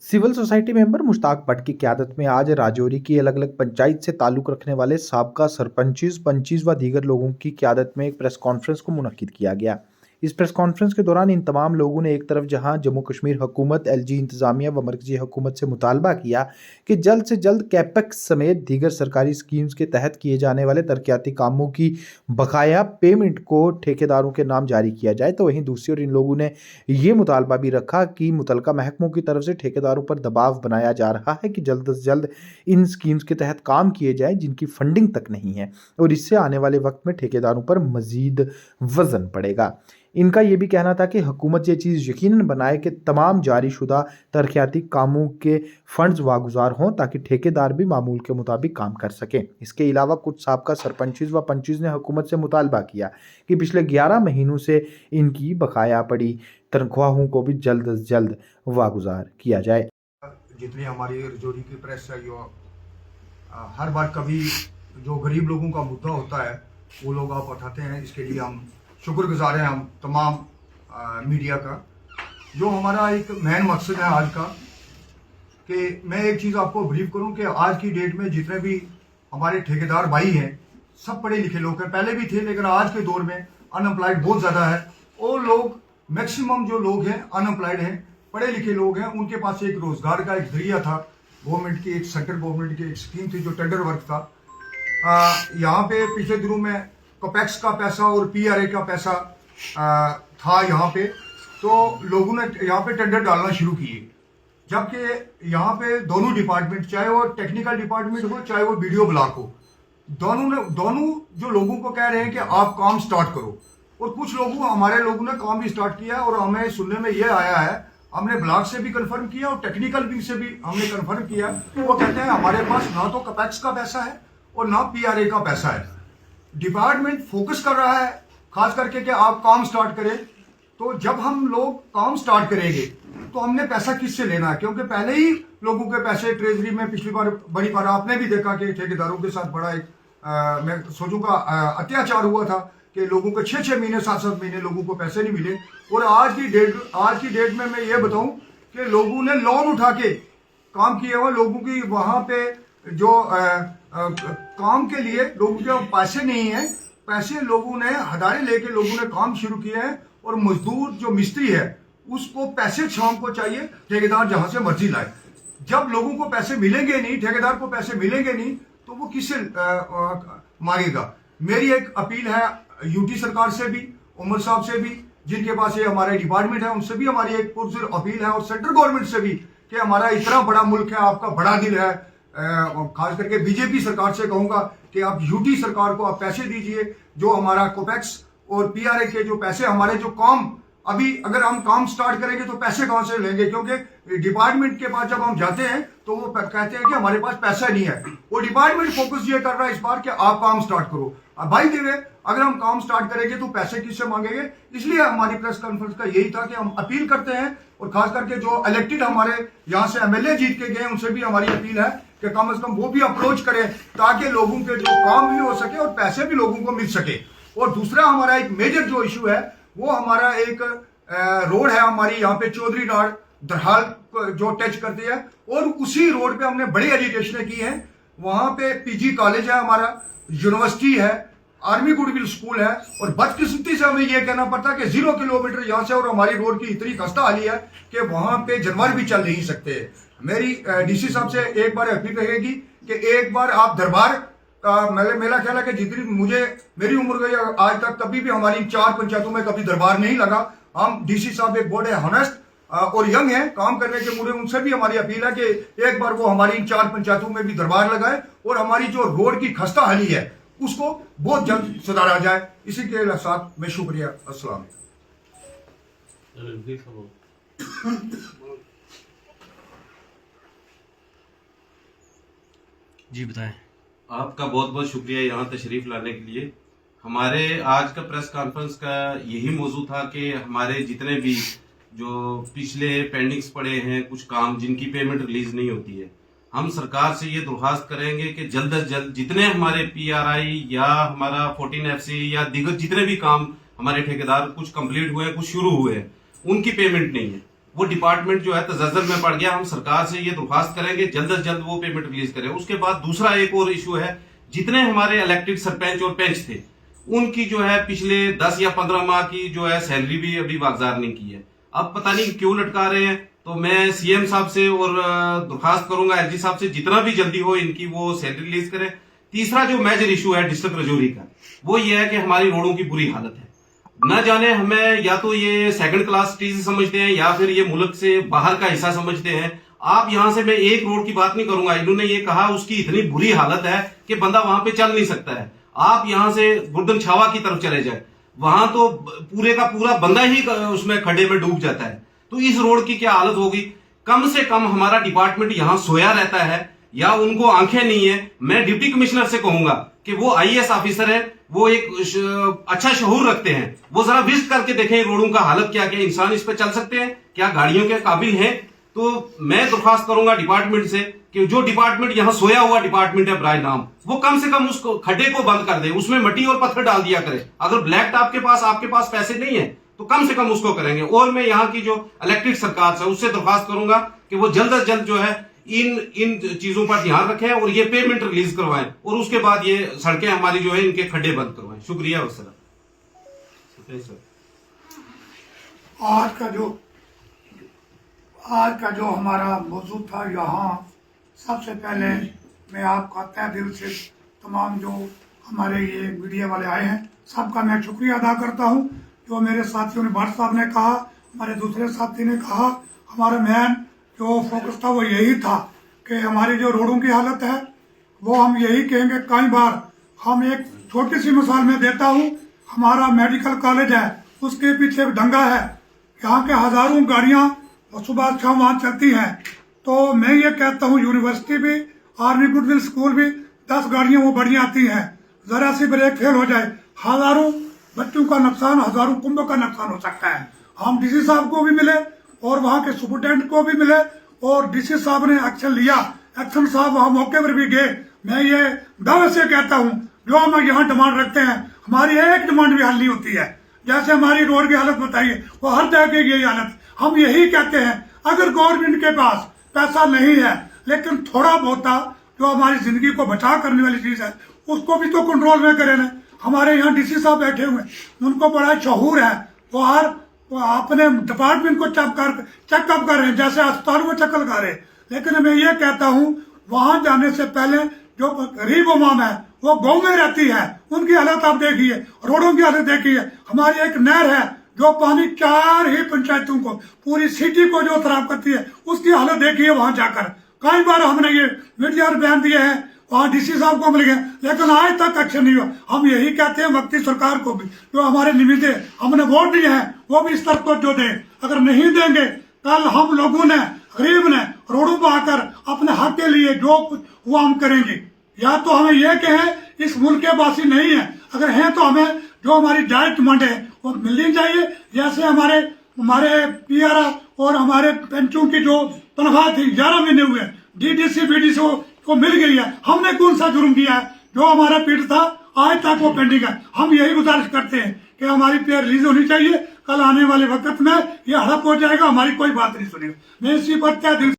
Civil society member Mushtaq Bhat की क़यादत में आज राजौरी की अलग अलग पंचायत से ताल्लुक़ रखने वाले साबका सरपंच, पंचीज व दीगर लोगों की क़यादत में एक प्रेस कॉन्फ्रेंस को मुनक्किद किया गया। इस प्रेस कॉन्फ्रेंस के दौरान इन तमाम लोगों ने एक तरफ जहां जम्मू कश्मीर हुकूमत, एलजी इंतज़ामिया व मरकज़ी हुकूमत से मुतालबा किया कि जल्द से जल्द कैपेक्स समेत दीगर सरकारी स्कीम्स के तहत किए जाने वाले तरक्याती कामों की बकाया पेमेंट को ठेकेदारों के नाम जारी किया जाए, तो वहीं दूसरी ओर इन लोगों ने ये मुतालबा भी रखा कि मुतलका महकमों की तरफ से ठेकेदारों पर दबाव बनाया जा रहा है कि जल्द से जल्द इन स्कीम्स के तहत काम किए जाएं जिनकी फंडिंग तक नहीं है, और इससे आने वाले वक्त में ठेकेदारों पर मजीद वजन पड़ेगा। इनका ये भी कहना था कि हुकूमत ये चीज़ यकीनन बनाए कि तमाम जारीशुदा तरक्याती कामों के फंड्स वागुजार हों ताकि ठेकेदार भी मामूल के मुताबिक काम कर सकें। इसके अलावा कुछ साबका सरपंचेस व पंचेस ने हुकूमत से मुतालबा किया कि पिछले 11 महीनों से इनकी बकाया पड़ी तनख्वाहों को भी जल्द से जल्द वागुजार किया जाए। जितनी हमारी रजौरी की प्रेस है, जो हर बार कभी जो गरीब लोगों का मुद्दा होता है वो लोग आप उठाते हैं, इसके लिए हम शुक्रगुजार हैं हम तमाम मीडिया का। जो हमारा एक मेन मकसद है आज का, कि मैं एक चीज़ आपको ब्रीफ करूं कि आज की डेट में जितने भी हमारे ठेकेदार भाई हैं सब पढ़े लिखे लोग हैं, पहले भी थे लेकिन आज के दौर में अनएम्प्लॉयड बहुत ज़्यादा है। और लोग मैक्सिमम जो लोग हैं अनएम्प्लॉयड हैं, पढ़े लिखे लोग हैं, उनके पास एक रोजगार का एक जरिया था। गवर्नमेंट की एक सेंट्रल गवर्नमेंट की एक स्कीम थी जो टेंडर वर्क था। यहाँ पे पिछले दिनों में कोपैक्स का पैसा और पीआरए का पैसा था यहाँ पे, तो लोगों ने यहाँ पे टेंडर डालना शुरू किए। जबकि यहाँ पे दोनों डिपार्टमेंट, चाहे वो टेक्निकल डिपार्टमेंट हो चाहे वो वीडियो ब्लॉक हो, दोनों जो लोगों को कह रहे हैं कि आप काम स्टार्ट करो, और कुछ हमारे लोगों ने काम भी स्टार्ट किया। और हमें सुनने में ये आया है, हमने ब्लॉक से भी कंफर्म किया और टेक्निकल विंग से भी हमने कंफर्म किया, वो कहते हैं हमारे पास ना तो कपैक्स का पैसा है और ना पीआरए का पैसा है। डिपार्टमेंट फोकस कर रहा है खास करके कि आप काम स्टार्ट करें। तो जब हम लोग काम स्टार्ट करेंगे तो हमने पैसा किससे लेना है, क्योंकि पहले ही लोगों के पैसे ट्रेजरी में पिछली बार बड़ी बार आपने भी देखा कि ठेकेदारों के साथ बड़ा एक मैं सोचूंगा अत्याचार हुआ था कि लोगों को 6-6 महीने 7-7 महीने लोगों को पैसे नहीं मिले। और आज की डेट में मैं ये बताऊं कि लोगों ने लोन उठा के काम किया हुआ, लोगों की वहां पे जो काम के लिए लोगों के पैसे नहीं है, पैसे लोगों ने हदारे लेके लोगों ने काम शुरू किया है। और मजदूर जो मिस्त्री है उसको पैसे शाम को चाहिए, ठेकेदार जहां से मर्जी लाए। जब लोगों को पैसे मिलेंगे नहीं, ठेकेदार को पैसे मिलेंगे नहीं, तो वो किससे मांगेगा। मेरी एक अपील है यूटी सरकार से भी, उमर साहब से भी, जिनके पास ये हमारे डिपार्टमेंट है, उनसे भी हमारी एक पुरजोर अपील है, और सेंट्रल गवर्नमेंट से भी कि हमारा इतना बड़ा मुल्क है, आपका बड़ा दिल है। खास करके बीजेपी सरकार से कहूंगा कि आप यूटी सरकार को आप पैसे दीजिए, जो हमारा कोपैक्स और पीआरए के जो पैसे हमारे जो काम अभी अगर हम काम स्टार्ट करेंगे तो पैसे कहां से लेंगे, क्योंकि डिपार्टमेंट के पास जब हम जाते हैं तो वो कहते हैं कि हमारे पास पैसा नहीं है। वो डिपार्टमेंट फोकस ये कर रहा है इस बार कि आप काम स्टार्ट करो। अब भाई देवे, अगर हम काम स्टार्ट करेंगे तो पैसे किससे मांगेंगे। इसलिए हमारी प्रेस कॉन्फ्रेंस का यही था कि हम अपील करते हैं, और खास करके जो इलेक्टेड हमारे यहाँ से एमएलए जीत के गए उनसे भी हमारी अपील है कि कम से कम वो भी अप्रोच करें ताकि लोगों के जो काम भी हो सके और पैसे भी लोगों को मिल सके। और दूसरा हमारा एक मेजर जो इशू है वो हमारा एक रोड है हमारी यहाँ पे चौधरी नाड़ दरहाल जो टच करती है, और उसी रोड पे हमने बड़ी एजुकेशन की है। वहां पे पीजी कॉलेज है हमारा, यूनिवर्सिटी है, आर्मी गुडविल स्कूल है, और बदकिस्मती से हमें यह कहना पड़ता है कि 0 किलोमीटर यहाँ से और हमारी रोड की इतनी खस्ता हाली है कि वहां पे जानवर भी चल नहीं सकते। मेरी डीसी साहब से एक बार अपील रहेगी कि एक बार आप दरबार मेरा ख्याल है कि जितनी मेरी उम्र गई आज तक कभी भी हमारी 4 पंचायतों में कभी दरबार नहीं लगा। हम डीसी साहब एक बोर्ड है हॉनेस्ट और यंग है काम करने के मूड, उनसे भी हमारी अपील है कि एक बार वो हमारी इन 4 पंचायतों में भी दरबार लगाए और हमारी जो रोड की खस्ता हाली है उसको बहुत जल्द सुधारा जाए। इसी के साथ मैं शुक्रिया। अस्सलाम। जी बताएं। आपका बहुत बहुत शुक्रिया यहाँ तशरीफ लाने के लिए। हमारे आज का प्रेस कॉन्फ्रेंस का यही मौजू था कि हमारे जितने भी जो पिछले पेंडिंग्स पड़े हैं कुछ काम जिनकी पेमेंट रिलीज नहीं होती है, हम सरकार से ये दरख्वास्त करेंगे कि जल्द से जल्द जितने हमारे पीआरआई या हमारा 14FC या दीगर जितने भी काम हमारे ठेकेदार कुछ कंप्लीट हुए हैं कुछ शुरू हुए हैं उनकी पेमेंट नहीं है, वो डिपार्टमेंट जो है तजज्जुल में पड़ गया। हम सरकार से ये दरख्वास्त करेंगे जल्द से जल्द वो पेमेंट रिलीज करें। उसके बाद दूसरा एक और इशू है, जितने हमारे इलेक्टेड सरपंच और पंच थे उनकी जो है पिछले 10 या 15 माह की जो है सैलरी भी अभी वागजार नहीं की है। अब पता नहीं क्यों लटका रहे हैं। तो मैं सीएम साहब से और दरखास्त करूंगा एसडी साहब से जितना भी जल्दी हो इनकी वो सैलरी रिलीज करें। तीसरा जो मेजर इशू है डिस्ट्रिक्ट राजौरी का, वो ये है कि हमारी रोडों की बुरी हालत है। न जाने हमें या तो ये सेकंड क्लास सिटीजन समझते हैं या फिर ये मुल्क से बाहर का हिस्सा समझते हैं। आप यहां से, मैं एक रोड की बात नहीं करूंगा, इन्होंने ये कहा उसकी इतनी बुरी हालत है कि बंदा वहां पे चल नहीं सकता है। आप यहां से गुर्दन छावा की तरफ चले जाए, वहां तो पूरे का पूरा बंदा ही उसमें खड्डे में डूब जाता है। तो इस रोड की क्या हालत होगी। कम से कम हमारा डिपार्टमेंट यहां सोया रहता है या उनको आंखें नहीं है। मैं डिप्टी कमिश्नर से कहूंगा कि वो आईएएस ऑफिसर है, वो एक अच्छा शऊर रखते हैं, वो जरा विजिट करके देखें रोडों का हालत क्या है, इंसान इस पे चल सकते हैं, क्या गाड़ियों के काबिल हैं। तो मैं दरख्वास्त करूंगा डिपार्टमेंट से कि जो डिपार्टमेंट यहां सोया हुआ डिपार्टमेंट है बराए नाम, वो कम से कम उसको खड्डे को बंद कर दे, उसमें मट्टी और पत्थर डाल दिया करे। अगर ब्लैक टॉप के आपके पास पैसे नहीं है तो कम से कम उसको करेंगे। और मैं यहाँ की जो इलेक्टेड सरकार है उससे दरख्वास्त करूंगा कि वो जल्द से जल्द जो है इन चीजों पर ध्यान रखें और ये पेमेंट रिलीज करवाएं और उसके बाद ये सड़कें हमारी जो है इनके खड्डे बंद करवाएं। शुक्रिया वसलाम। आज का जो हमारा मौजू था, यहाँ सबसे पहले मैं आपका तहे दिल से तमाम जो हमारे ये मीडिया वाले आए हैं सबका मैं शुक्रिया अदा करता हूँ। जो मेरे साथियों ने, भट्ट साहब ने कहा, हमारे दूसरे साथी ने कहा, हमारा मेन जो फोकस था वो यही था कि हमारी जो रोडों की हालत है वो हम यही कहेंगे। कई बार हम एक छोटी सी मिसाल में देता हूँ, हमारा मेडिकल कॉलेज है, उसके पीछे एक डंगा है, यहाँ के हजारों गाड़ियाँ सुबह शाम वहाँ चलती हैं। तो मैं ये कहता हूँ यूनिवर्सिटी भी, आर्मी गुडविल स्कूल भी, 10 गाड़ियाँ वो बड़ी आती हैं, जरा सी ब्रेक फेल हो जाए हजारों बच्चों का नुकसान, हजारों कुंभों का नुकसान हो सकता है। हम डीसी साहब को भी मिले और वहाँ के सुपरिटेंडेंट को भी मिले और डीसी साहब ने एक्शन लिया, एक्शन साहब वहाँ मौके पर भी गए। मैं ये दावे से कहता हूँ जो हम यहाँ डिमांड रखते हैं, हमारी एक डिमांड भी हल नहीं होती है। जैसे हमारी रोड की हालत बताइए, वो हर जगह की यही हालत। हम यही कहते हैं अगर गवर्नमेंट के पास पैसा नहीं है लेकिन थोड़ा बहुत जो हमारी जिंदगी को बचा करने वाली चीज है उसको भी तो कंट्रोल में करें ना। हमारे यहाँ डीसी साहब बैठे हुए, उनको बड़ा शऊर है, वो हर अपने डिपार्टमेंट को चेकअप कर रहे हैं, जैसे अस्पताल में चक्कर लगा रहे हैं। लेकिन मैं ये कहता हूँ वहां जाने से पहले जो गरीब अवाम है वो गाँव में रहती है, उनकी हालत आप देखिए, रोडों की हालत देखिए। हमारी एक नहर है जो पानी 4 ही पंचायतों को, पूरी सिटी को जो खराब करती है, उसकी हालत देखिए वहां जाकर। कई बार हमने ये मीडिया में बयान दिए हैं, वहाँ डीसी साहब को मिल गए, लेकिन आज तक एक्शन नहीं हुआ। हम यही कहते हैं वक्ती सरकार को भी, जो हमारे निमित्ते हमने वोट दिए हैं वो भी इस तरफ को जो दें। अगर नहीं देंगे, कल हम लोगों ने, गरीब ने रोडों पर आकर अपने हक के लिए जो कुछ हुआ हम करेंगे। या तो हमें यह कहें इस मुल्क के वासी नहीं है, अगर हैं तो हमें जो हमारी डायरेक्ट डिमांड है वो मिलनी चाहिए। जैसे हमारे पीआर और हमारे पेंशनों की जो तनख्वाह थी 11 महीने हुए, डीडीसी बीडीसी को मिल गई है। हमने कौन सा जुर्म किया है? जो हमारा पीठ था आज तक वो पेंडिंग है। हम यही गुजारिश करते हैं कि हमारी पे रिलीज होनी चाहिए। कल आने वाले वक्त में ये हड़प हो जाएगा, हमारी कोई बात नहीं सुनेगा। मैं इसी पर क्या दिल